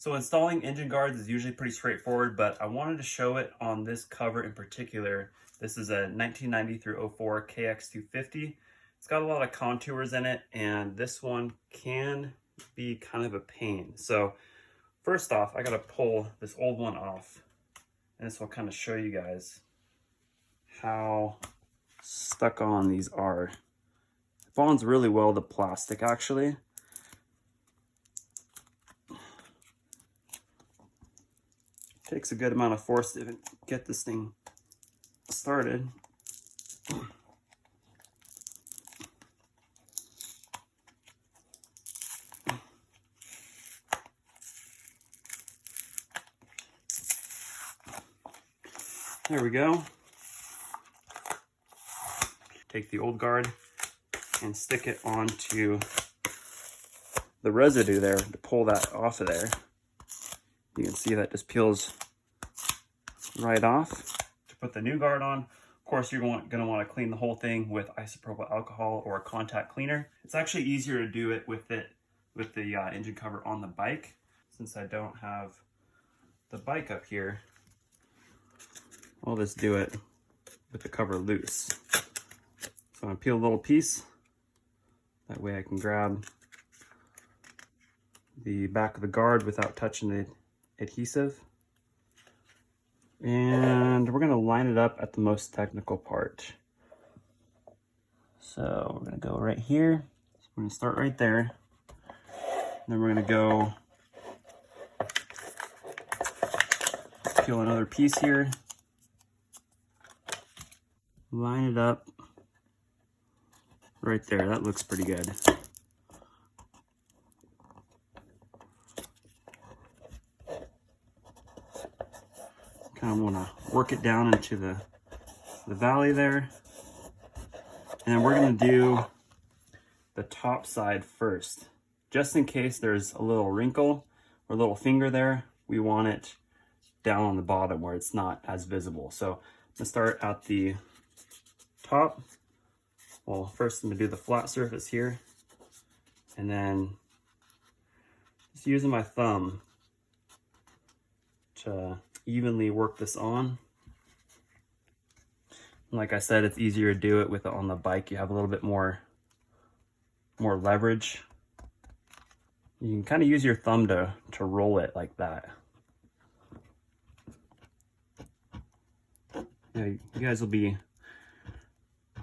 So installing engine guards is usually pretty straightforward, but I wanted to show it on this cover in particular. This is a 1990 through 04 KX250. It's got a lot of contours in it, and this one can be kind of a pain. So first off, I gotta pull this old one off, and this will kind of show you guys how stuck on these are. It bonds really well to plastic, actually. Takes a good amount of force to even get this thing started. There we go. Take the old guard and stick it onto the residue there to pull that off of there. You can see that just peels right off. To put the new guard on, of course, you're going to want to clean the whole thing with isopropyl alcohol or a contact cleaner. It's actually easier to do it with the engine cover on the bike. Since I don't have the bike up here, I'll just do it with the cover loose. So I'm gonna peel a little piece. That way I can grab the back of the guard without touching the adhesive. And we're gonna line it up at the most technical part. So we're gonna go right here. So we're gonna start right there. Then we're gonna go peel another piece here. Line it up right there. That looks pretty good. Kind of want to work it down into the valley there. And then we're going to do the top side first. Just in case there's a little wrinkle or a little finger there, we want it down on the bottom where it's not as visible. So I'm going to start at the top. Well, first I'm going to do the flat surface here. And then just using my thumb to evenly work this on. Like I said, it's easier to do it with it on the bike. You have a little bit more leverage. You can kind of use your thumb to roll it like that. Yeah, you guys will be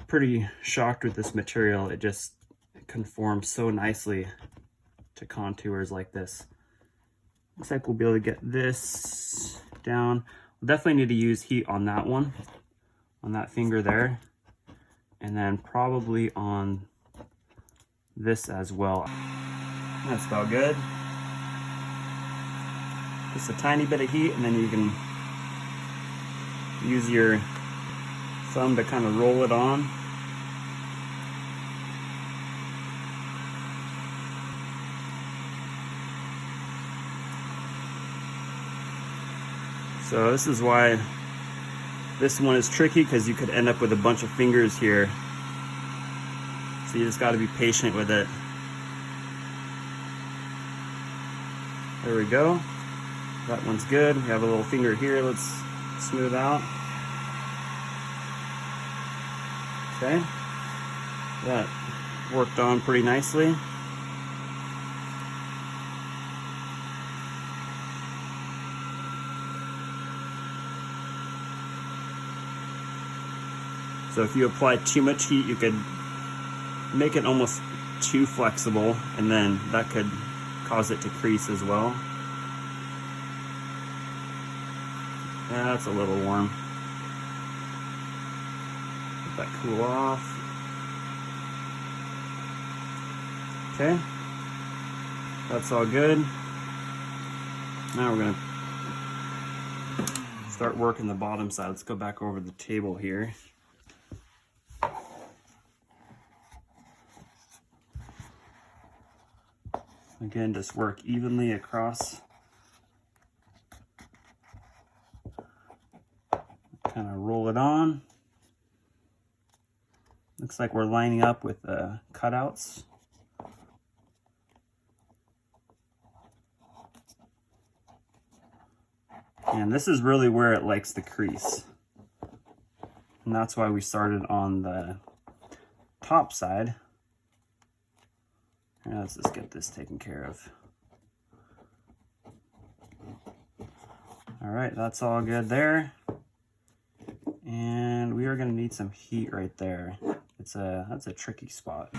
pretty shocked with this material. It conforms so nicely to contours like this. Looks like we'll be able to get this down. We'll definitely need to use heat on that one, on that finger there, and then probably on this as well. That's about good. Just a tiny bit of heat, and then you can use your thumb to kind of roll it on. So this is why this one is tricky, because you could end up with a bunch of fingers here. So you just got to be patient with it. There we go. That one's good. We have a little finger here. Let's smooth out. Okay. That worked on pretty nicely. So if you apply too much heat, you could make it almost too flexible, and then that could cause it to crease as well. Yeah, that's a little warm. Let that cool off. Okay, that's all good. Now we're gonna start working the bottom side. Let's go back over the table here. Again, just work evenly across. Kind of roll it on. Looks like we're lining up with the cutouts. And this is really where it likes to crease. And that's why we started on the top side. Now let's just get this taken care of. All right, that's all good there. And we are gonna need some heat right there. That's a tricky spot.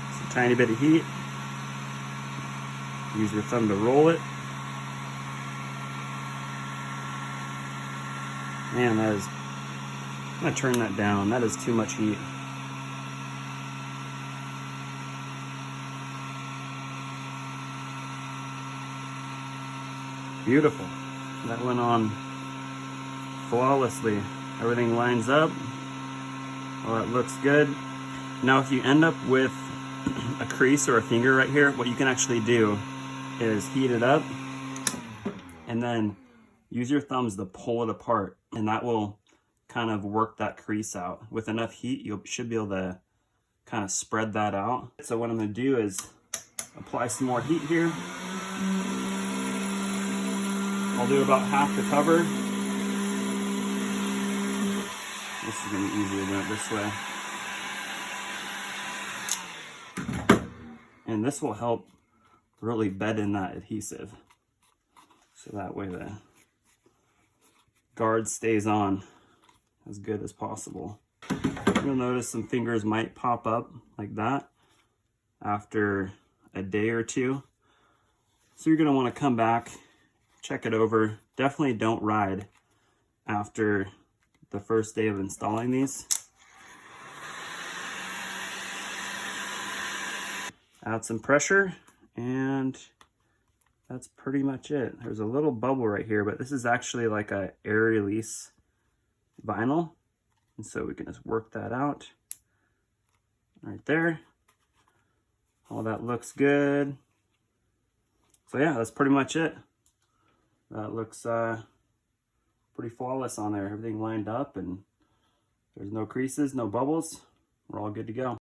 Just a tiny bit of heat. Use your thumb to roll it. Man, I'm gonna turn that down. That is too much heat. Beautiful. That went on flawlessly. Everything lines up. Well, that looks good. Now, if you end up with a crease or a finger right here, what you can actually do is heat it up and then use your thumbs to pull it apart, and that will kind of work that crease out. With enough heat, you should be able to kind of spread that out. So what I'm gonna do is apply some more heat here. I'll do about half the cover. This is gonna be easier doing it this way. And this will help really bed in that adhesive. So that way the guard stays on as good as possible. You'll notice some fingers might pop up like that after a day or two. So you're gonna wanna come back, check it over. Definitely don't ride after the first day of installing these. Add some pressure, and that's pretty much it. There's a little bubble right here, but this is actually like a air release vinyl. And so we can just work that out right there. All that looks good. So yeah, that's pretty much it. That looks pretty flawless on there. Everything lined up, and there's no creases, no bubbles. We're all good to go.